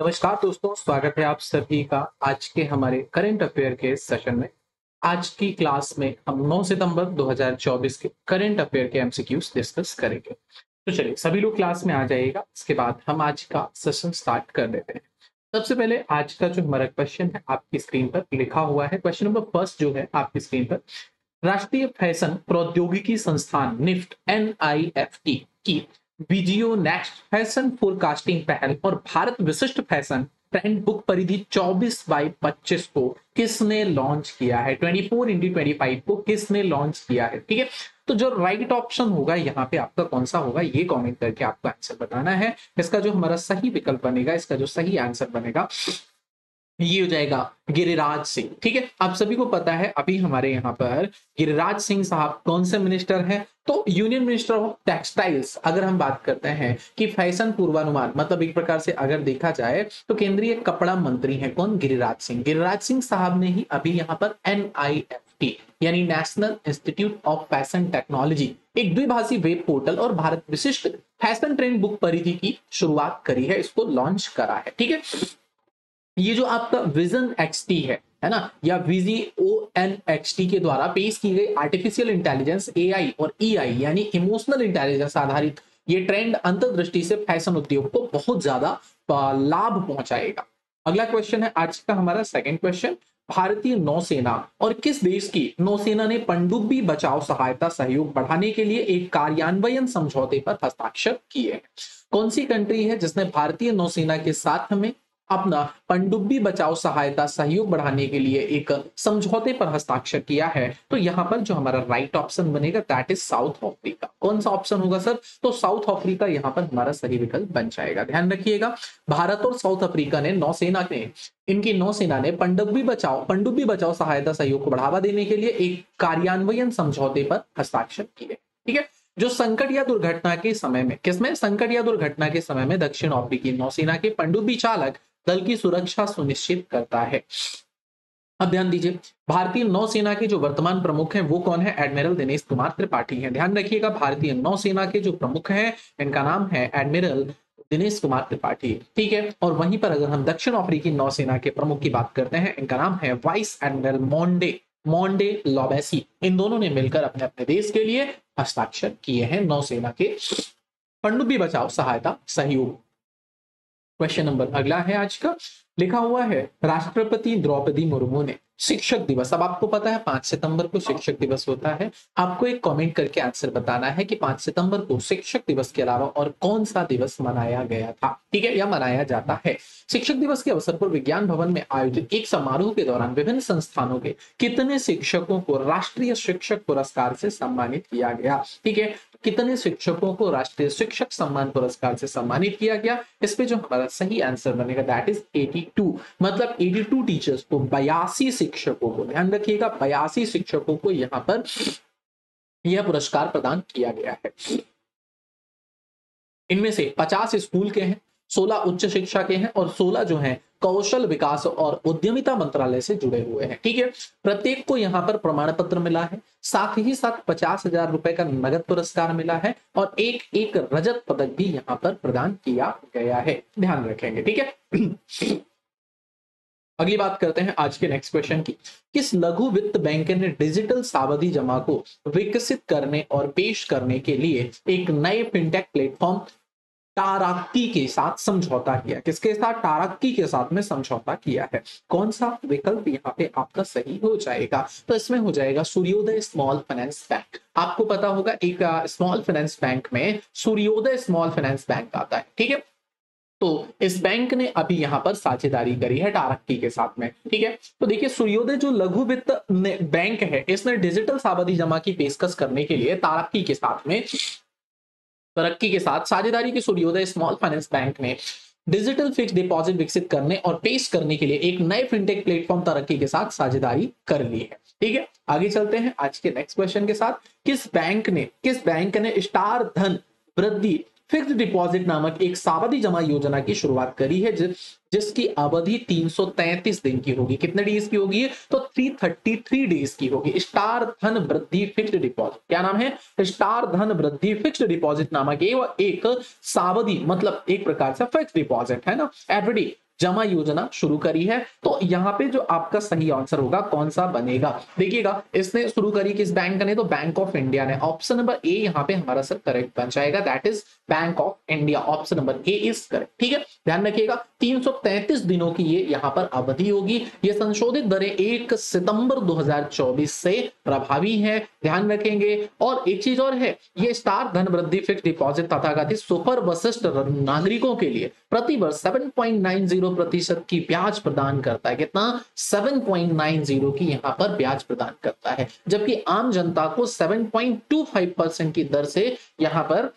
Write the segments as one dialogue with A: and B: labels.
A: नमस्कार दोस्तों, स्वागत है आप सभी का आज के हमारे करंट अफेयर के सेशन में। आज की क्लास में हम 9 सितंबर 2024 के करंट अफेयर के एमसीक्यूज डिस्कस करेंगे। तो चलिए सभी लोग क्लास में आ जाइएगा, इसके बाद हम आज का सेशन स्टार्ट कर देते हैं। सबसे पहले आज का जो हमारा क्वेश्चन है आपकी स्क्रीन पर लिखा हुआ है। क्वेश्चन नंबर फर्स्ट जो है आपकी स्क्रीन पर, राष्ट्रीय फैशन प्रौद्योगिकी संस्थान निफ्ट एनआईएफटी की वीजियो नेक्स्ट फैशन फोरकास्टिंग पहल और भारत विशिष्ट फैशन ट्रेंड बुक परिधि 24/25 को किसने लॉन्च किया है? 24x25 को किसने लॉन्च किया है? ठीक है, तो जो राइट ऑप्शन होगा यहाँ पे आपका कौन सा होगा, ये कमेंट करके आपको आंसर बताना है। इसका जो हमारा सही विकल्प बनेगा, इसका जो सही आंसर बनेगा ये हो जाएगा गिरिराज सिंह। ठीक है, आप सभी को पता है अभी हमारे यहाँ पर गिरिराज सिंह साहब कौन से मिनिस्टर हैं? तो यूनियन मिनिस्टर ऑफ टेक्सटाइल्स। अगर हम बात करते हैं कि फैशन पूर्वानुमान, मतलब एक प्रकार से अगर देखा जाए तो केंद्रीय कपड़ा मंत्री हैं कौन? गिरिराज सिंह। गिरिराज सिंह साहब ने ही अभी यहाँ पर एनआईएफटी यानी national institute of fashion technology, एक द्विभाषी वेब पोर्टल और भारत विशिष्ट फैशन ट्रेंड बुक परिधि की शुरुआत करी है, इसको लॉन्च करा है। ठीक है, ये जो आपका विजन एक्सटी है ना, या वीजीओएन एक्सटी के द्वारा पेश की गई आर्टिफिशियल इंटेलिजेंस एआई और ईआई यानी इमोशनल इंटेलिजेंस आधारित ये ट्रेंड अंतर्दृष्टि से फैशन उद्योग को बहुत ज्यादा लाभ पहुंचाएगा। अगला क्वेश्चन है आज का हमारा सेकंड क्वेश्चन, भारतीय नौसेना और किस देश की नौसेना ने पनडुब्बी बचाव सहायता सहयोग बढ़ाने के लिए एक कार्यान्वयन समझौते पर हस्ताक्षर किए हैं? कौन सी कंट्री है जिसने भारतीय नौसेना के साथ में अपना पनडुब्बी बचाव सहायता सहयोग बढ़ाने के लिए एक समझौते पर हस्ताक्षर किया है? तो यहाँ पर जो हमारा राइट ऑप्शन बनेगा दैट इज साउथ अफ्रीका। कौन सा ऑप्शन होगा सर? तो साउथ अफ्रीका यहाँ पर हमारा सही विकल्प बन जाएगा। ध्यान रखिएगा, भारत और साउथ अफ्रीका ने इनकी नौसेना ने पनडुब्बी बचाव सहायता सहयोग को बढ़ावा देने के लिए एक कार्यान्वयन समझौते पर हस्ताक्षर किए। ठीक है, जो संकट या दुर्घटना के समय में, किसमें? संकट या दुर्घटना के समय में दक्षिण अफ्रीकी नौसेना के पनडुब्बी चालक दल की सुरक्षा सुनिश्चित करता है। अब ध्यान दीजिए, भारतीय नौसेना के जो वर्तमान प्रमुख हैं वो कौन है? एडमिरल दिनेश कुमार त्रिपाठी हैं। ध्यान रखिएगा, भारतीय नौसेना के जो प्रमुख हैं इनका नाम है एडमिरल दिनेश कुमार त्रिपाठी। ठीक है, और वहीं पर अगर हम दक्षिण अफ्रीकी नौसेना के प्रमुख की बात करते हैं, इनका नाम है वाइस एडमिरल मोंडे मोंडे लोबेसी। इन दोनों ने मिलकर अपने अपने देश के लिए हस्ताक्षर किए हैं नौसेना के पनडुब्बी बचाव सहायता सहयोग। क्वेश्चन नंबर अगला है आज का, लिखा हुआ है राष्ट्रपति द्रौपदी मुर्मू ने शिक्षक दिवस, अब आपको पता है 5 सितंबर को शिक्षक दिवस होता है, आपको एक कमेंट करके आंसर बताना है कि 5 सितंबर को शिक्षक दिवस के अलावा और कौन सा दिवस मनाया गया था, ठीक है, या मनाया जाता है। शिक्षक दिवस के अवसर पर विज्ञान भवन में आयोजित एक समारोह के दौरान विभिन्न संस्थानों के कितने शिक्षकों को राष्ट्रीय शिक्षक पुरस्कार से सम्मानित किया गया? ठीक है, कितने शिक्षकों को राष्ट्रीय शिक्षक सम्मान पुरस्कार से सम्मानित किया गया? इस पे जो हमारा सही आंसर बनेगा दैट इज 82, मतलब 82 टीचर्स को, 82 शिक्षकों को, ध्यान रखिएगा 82 शिक्षकों को यहाँ पर यह पुरस्कार प्रदान किया गया है। इनमें से 50 स्कूल के हैं, 16 उच्च शिक्षा के हैं और 16 जो हैं कौशल विकास और उद्यमिता मंत्रालय से जुड़े हुए हैं। ठीक है, प्रत्येक को यहाँ पर प्रमाण पत्र मिला है, साथ ही साथ 50,000 रुपए का नगद पुरस्कार मिला है और एक एक रजत पदक भी यहाँ पर प्रदान किया गया है। ध्यान रखेंगे, ठीक है। अगली बात करते हैं आज के नेक्स्ट क्वेश्चन की, किस लघु वित्त बैंक ने डिजिटल सावधि जमा को विकसित करने और पेश करने के लिए एक नए फिनटेक प्लेटफॉर्म टारक्की के साथ समझौता किया? किसके साथ? टारक्की के साथ में समझौता किया है। कौन सा विकल्प यहाँ पे आपका सही हो जाएगा? तो इसमें हो जाएगा सूर्योदय स्मॉल फाइनेंस बैंक। आपको पता होगा एक स्मॉल फाइनेंस बैंक में सूर्योदय स्मॉल फाइनेंस बैंक आता है। ठीक है, तो इस बैंक ने अभी यहां पर साझेदारी करी है टारक्की के साथ में। ठीक है, तो देखिए सूर्योदय जो लघु वित्त बैंक है, इसने डिजिटल सावधि जमा की पेशकश करने के लिए तरक्की के साथ साझेदारी की सूर्योदय स्मॉल फाइनेंस बैंक ने डिजिटल फिक्स डिपॉजिट विकसित करने और पेश करने के लिए एक नए फिनटेक प्लेटफॉर्म तरक्की के साथ साझेदारी कर ली है। ठीक है, आगे चलते हैं आज के नेक्स्ट क्वेश्चन के साथ, किस बैंक ने स्टार धन वृद्धि फिक्स्ड डिपॉजिट नामक एक सावधि जमा योजना की शुरुआत करी है जिसकी अवधि 333 दिन की होगी? कितने डेज की होगी? तो 333 डेज की होगी। स्टार धन वृद्धि फिक्स्ड डिपॉजिट, क्या नाम है? स्टार धन वृद्धि फिक्स्ड डिपॉजिट नामक एक सावधि, मतलब एक प्रकार से फिक्स्ड डिपॉजिट है ना, एफडी जमा योजना शुरू करी है। तो यहाँ पे जो आपका सही आंसर होगा कौन सा बनेगा, देखिएगा इसने शुरू करी किस बैंक ने, तो बैंक ऑफ इंडिया ने। ऑप्शन नंबर ए यहाँ पे हमारा सर करेक्ट बन जाएगा, that is bank of India. Option number A is correct. ठीक है, ध्यान रखिएगा 333 दिनों की ये यहाँ पर अवधि होगी। ये संशोधित दरें 1 सितंबर 2024 से प्रभावी है, ध्यान रखेंगे। और एक चीज और है, ये स्टार धन वृद्धि फिक्स डिपॉजिट तथाकथित सुपर वरिष्ठ नागरिकों के लिए प्रति वर्ष 7.90% की ब्याज प्रदान करता है। कितना? 7.90 की यहाँ पर ब्याज प्रदान करता है, जबकि आम जनता को 7.25% की दर से यहाँ पर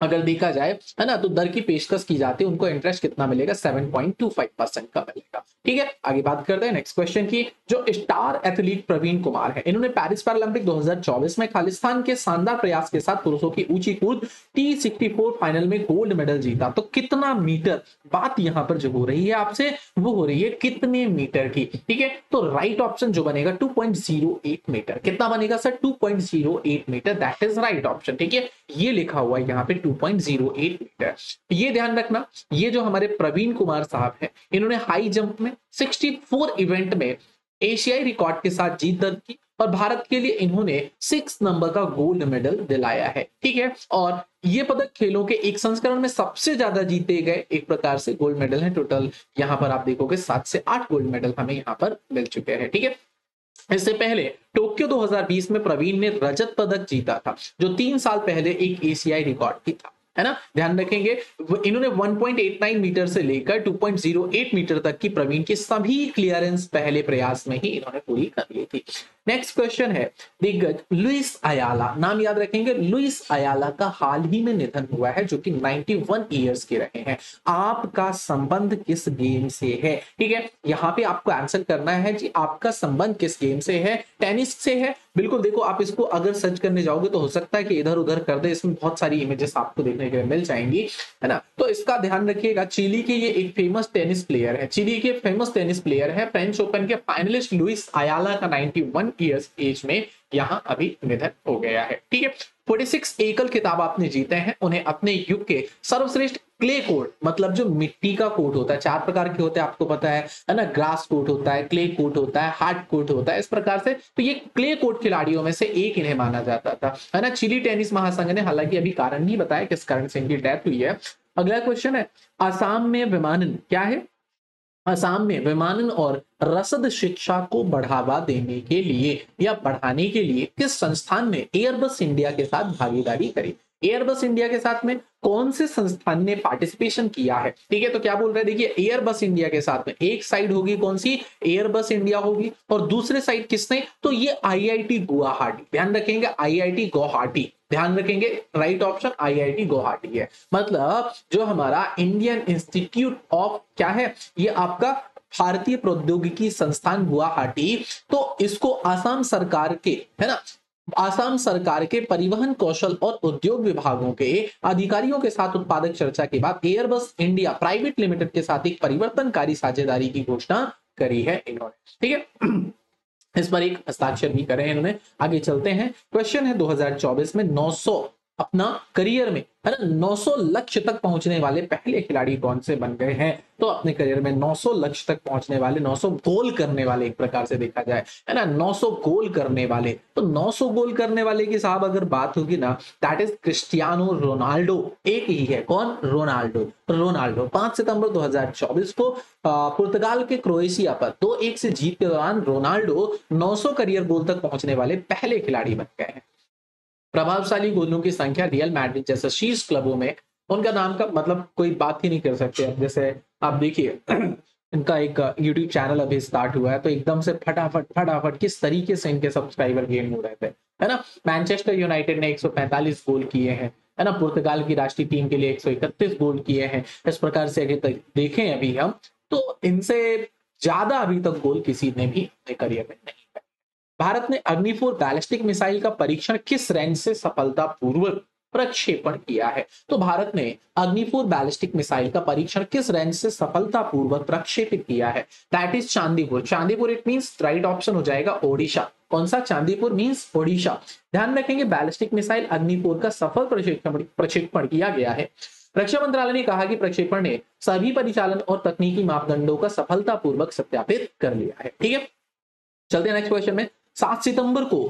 A: अगर देखा जाए, है ना, तो दर की पेशकश की जाती है। उनको इंटरेस्ट कितना मिलेगा? 7.25% का मिलेगा। ठीक है, आगे बात करते हैं नेक्स्ट क्वेश्चन की। जो स्टार एथलीट प्रवीण कुमार है, इन्होंने पेरिस पैरालंपिक 2024 में खालिस्तान के शानदार प्रयास के साथ पुरुषों की ऊंची कूद T64 फाइनल में गोल्ड मेडल जीता। तो कितना मीटर, बात यहाँ पर जो हो रही है आपसे वो हो रही है कितने मीटर की। ठीक है, तो राइट ऑप्शन जो बनेगा 2.08 मीटर। कितना बनेगा सर? 2.08 मीटर, दैट इज राइट ऑप्शन। ठीक है, ये लिखा हुआ है यहाँ पे 2.08 मीटर। ये ध्यान रखना, ये जो हमारे प्रवीण कुमार साहब हैं, इन्होंने हाई जंप में 64 इवेंट में एशियाई रिकॉर्ड के साथ जीत दर्ज की और भारत के लिए इन्होंने 6 नंबर का गोल्ड मेडल दिलाया है। ठीक है, और ये पदक खेलों के एक संस्करण में सबसे ज्यादा जीते गए एक प्रकार से गोल्ड मेडल है। टोटल यहाँ पर आप देखोगे 7 से 8 गोल्ड मेडल हमें यहाँ पर मिल चुके हैं। ठीक है, इससे पहले टोक्यो 2020 में प्रवीण ने रजत पदक जीता था, जो 3 साल पहले एक एशियाई रिकॉर्ड भी था, है ना, ध्यान रखेंगे। इन्होंने 1.89 मीटर से लेकर 2.08 मीटर तक की प्रवीण की सभी क्लियरेंस पहले प्रयास में ही इन्होंने पूरी कर ली थी। नेक्स्ट क्वेश्चन है, दिग्गज लुइस अयाला, नाम याद रखेंगे, लुइस अयाला का हाल ही में निधन हुआ है, जो कि 91 ईयर्स के रहे हैं। आपका संबंध किस गेम से है? ठीक है, यहाँ पे आपको आंसर करना है जी, आपका संबंध किस गेम से है? टेनिस से है। बिल्कुल, देखो आप इसको अगर सर्च करने जाओगे तो हो सकता है कि इधर उधर कर दे, इसमें बहुत सारी इमेजेस आपको देखने के लिए मिल जाएंगी, है ना। तो इसका ध्यान रखिएगा, चिली के ये एक फेमस टेनिस प्लेयर है, चिली के फेमस टेनिस प्लेयर है, फ्रेंच ओपन के फाइनलिस्ट लुइस अयाला का 91 ईयर्स एज में यहाँ अभी निधन हो गया है। ठीक है, 46 एकल खिताब आपने जीते हैं। उन्हें अपने युग के सर्वश्रेष्ठ क्ले कोर्ट, मतलब जो मिट्टी का कोर्ट होता है, 4 प्रकार के होते हैं आपको पता है ना, ग्रास कोर्ट होता है, क्ले कोर्ट होता है, हार्ड कोर्ट होता है, इस प्रकार से। तो ये क्ले कोर्ट खिलाड़ियों में से एक इन्हें माना जाता था, है ना। चिली टेनिस महासंघ ने हालांकि अभी कारण नहीं बताया किस कारण से इनकी डेथ हुई है। अगला क्वेश्चन है, असम में विमानन क्या है? असम में विमानन और रसद शिक्षा को बढ़ावा देने के लिए या बढ़ाने के लिए किस संस्थान ने एयरबस इंडिया के साथ भागीदारी करी? एयरबस इंडिया के साथ में कौन से संस्थान ने पार्टिसिपेशन किया है? ठीक है, तो क्या बोल रहे हैं, देखिए एयरबस इंडिया के साथ में एक साइड होगी कौन सी? एयरबस इंडिया होगी, और दूसरे साइड किसने? तो ये आईआईटी गुवाहाटी, ध्यान रखेंगे, आईआईटी गुवाहाटी, ध्यान रखेंगे, राइट ऑप्शन आईआईटी गुवाहाटी है। मतलब जो हमारा इंडियन इंस्टीट्यूट ऑफ क्या है, ये आपका भारतीय प्रौद्योगिकी संस्थान गुवाहाटी, तो इसको आसाम सरकार के, है ना, आसाम सरकार के परिवहन कौशल और उद्योग विभागों के अधिकारियों के साथ उत्पादक चर्चा के बाद एयरबस इंडिया प्राइवेट लिमिटेड के साथ एक परिवर्तनकारी साझेदारी की घोषणा करी है इन्होंने। ठीक है, इस पर एक हस्ताक्षर भी करे हैं इन्होंने। आगे चलते हैं, क्वेश्चन है 2024 में 900 अपना करियर में, है ना, 900 लक्ष्य तक पहुंचने वाले पहले खिलाड़ी कौन से बन गए हैं? तो अपने करियर में 900 लक्ष्य तक पहुंचने वाले, 900 गोल करने वाले, एक प्रकार से देखा जाए, है ना, 900 गोल करने वाले। तो 900 गोल करने वाले की साहब अगर बात होगी ना, दैट इज क्रिस्टियानो रोनाल्डो, एक ही है, कौन? रोनाल्डो। रोनाल्डो 5 सितंबर 2024 को पुर्तगाल के क्रोएशिया पर 2-1 से जीत के दौरान रोनाल्डो 900 करियर गोल तक पहुंचने वाले पहले खिलाड़ी बन गए हैं। प्रभावशाली गोलों की संख्या रियल मैड्रिड जैसे शीर्ष क्लबों में, उनका नाम का मतलब कोई बात ही नहीं कर सकते। अब जैसे आप देखिए इनका एक यूट्यूब चैनल अभी स्टार्ट हुआ है, तो एकदम से फटाफट किस तरीके से इनके सब्सक्राइबर गेन हो रहे थे, है ना। मैनचेस्टर यूनाइटेड ने 145 गोल किए हैं, है ना, पुर्तगाल की राष्ट्रीय टीम के लिए 131 गोल किए हैं। इस प्रकार से अगर देखें अभी हम, तो इनसे ज्यादा अभी तक गोल किसी ने भी अपने करियर में नहीं। भारत ने अग्नि-4 बैलिस्टिक मिसाइल का परीक्षण किस रेंज से सफलतापूर्वक प्रक्षेपण किया है? तो भारत ने अग्नि-4 बैलिस्टिक मिसाइल का परीक्षण किस रेंज से सफलतापूर्वक प्रक्षेपित किया है? That is Chandipur. Chandipur it means right option हो जाएगा ओडिशा। कौन सा? चांदीपुर मींस ओडिशा। ध्यान रखेंगे, बैलिस्टिक मिसाइल अग्नि-4 का सफल प्रक्षेपण किया गया है रक्षा मंत्रालय ने कहा कि प्रक्षेपण ने सभी परिचालन और तकनीकी मापदंडों का सफलतापूर्वक सत्यापित कर लिया है। ठीक है, चलते हैं नेक्स्ट क्वेश्चन में। 7 सितंबर को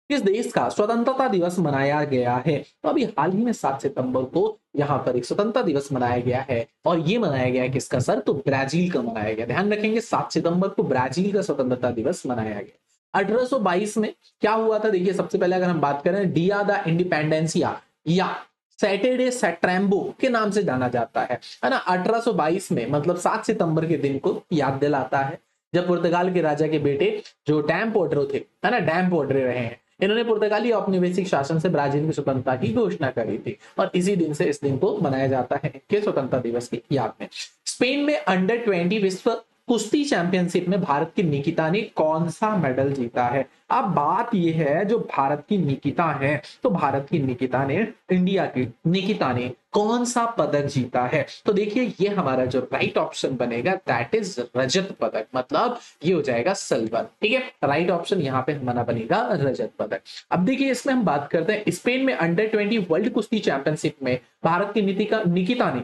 A: किस देश का स्वतंत्रता दिवस मनाया गया है? तो अभी हाल ही में 7 सितंबर को यहाँ पर एक स्वतंत्रता दिवस मनाया गया है, और ये मनाया गया है किसका सर? तो ब्राजील का मनाया गया। ध्यान रखेंगे 7 सितंबर को ब्राजील का स्वतंत्रता दिवस मनाया गया। 1822 में क्या हुआ था? देखिए, सबसे पहले अगर हम बात करें, डिया द इंडिपेंडेंसिया या सैटरडे सैट्रेम्बो के नाम से जाना जाता है ना। 1822 में मतलब 7 सितंबर के दिन को याद दिलाता है, जब पुर्तगाल के राजा के बेटे जो डैम पोड्रो थे, है ना, डैम पोड्रे रहे हैं, इन्होंने पुर्तगाली औपनिवेशिक शासन से ब्राजील की स्वतंत्रता की घोषणा करी थी, और इसी दिन से इस दिन को मनाया जाता है के स्वतंत्रता दिवस की याद में। स्पेन में अंडर 20 विश्व कुश्ती चैंपियनशिप में भारत की निकिता ने कौन सा मेडल जीता है? अब बात यह है, जो भारत की निकिता है, तो भारत की निकिता ने, इंडिया की निकिता ने कौन सा पदक जीता है? तो देखिए, ये हमारा जो राइट ऑप्शन बनेगा दैट इज रजत पदक, मतलब ये हो जाएगा सिल्वर। ठीक है, राइट ऑप्शन यहाँ पे हमारा बनेगा रजत पदक। अब देखिए, इसमें हम बात करते हैं स्पेन में अंडर 20 वर्ल्ड कुश्ती चैंपियनशिप में भारत की निकिता ने,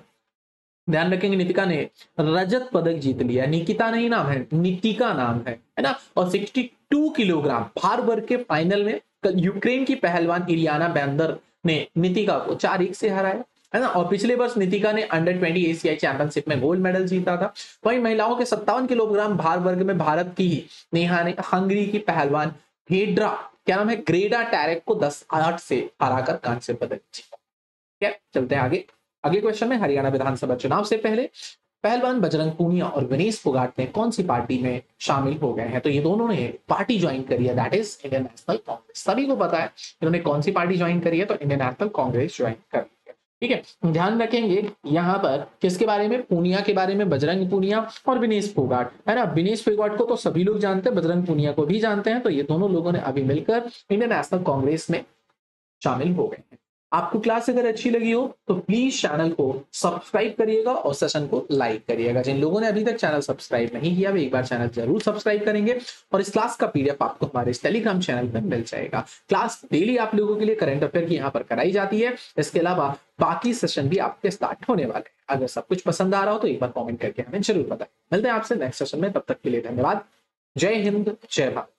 A: ध्यान रखेंगे, नितिका ने रजत पदक जीत लिया। निकिता नहीं नाम है, नितिका नाम है ना। और 62 किलोग्राम भार वर्ग के फाइनल में यूक्रेन की पहलवान इलियाना बैंदर ने नितिका को 4-1 से हराया, है ना। और पिछले वर्ष नितिका ने अंडर 20 एशियाई चैंपियनशिप में गोल्ड मेडल जीता था। वहीं महिलाओं के 57 किलोग्राम भार वर्ग में भारत की ही नेहा ने हंगरी की पहलवान हेड्रा, क्या नाम है, ग्रेडा टैरेक को 10-8 से हराकर कांस्य पदक जीता। ठीक है, चलते हैं आगे। अगले क्वेश्चन में, हरियाणा विधानसभा चुनाव से पहले पहलवान बजरंग पूनिया और विनेश फोगाट ने कौन सी पार्टी में शामिल हो गए हैं? तो ये दोनों ने पार्टी ज्वाइन करी है, that is Indian national Congress. सभी को पता है इन्होंने कौन सी पार्टी ज्वाइन करी है, तो इंडियन नेशनल कांग्रेस ज्वाइन कर ली है। ठीक है, ध्यान रखेंगे यहाँ पर किसके बारे में? पूनिया के बारे में, बजरंग पूनिया और विनेश फोगाट, है ना। विनेश फोगाट को तो सभी लोग जानते हैं, बजरंग पूनिया को भी जानते हैं। तो ये दोनों लोगों ने अभी मिलकर इंडियन नेशनल कांग्रेस में शामिल हो गए हैं। आपको क्लास अगर अच्छी लगी हो तो प्लीज चैनल को सब्सक्राइब करिएगा और सेशन को लाइक करिएगा। जिन लोगों ने अभी तक चैनल सब्सक्राइब नहीं किया, वे एक बार चैनल जरूर सब्सक्राइब करेंगे, और इस क्लास का पीडीएफ आपको हमारे इस टेलीग्राम चैनल पर मिल जाएगा। क्लास डेली आप लोगों के लिए करंट अफेयर की यहाँ पर कराई जाती है। इसके अलावा बाकी सेशन भी आपके स्टार्ट होने वाले हैं। अगर सब कुछ पसंद आ रहा हो तो एक बार कॉमेंट करके हमें जरूर बताएं। मिलते हैं आपसे नेक्स्ट सेशन में, तब तक के लिए धन्यवाद। जय हिंद, जय भारत।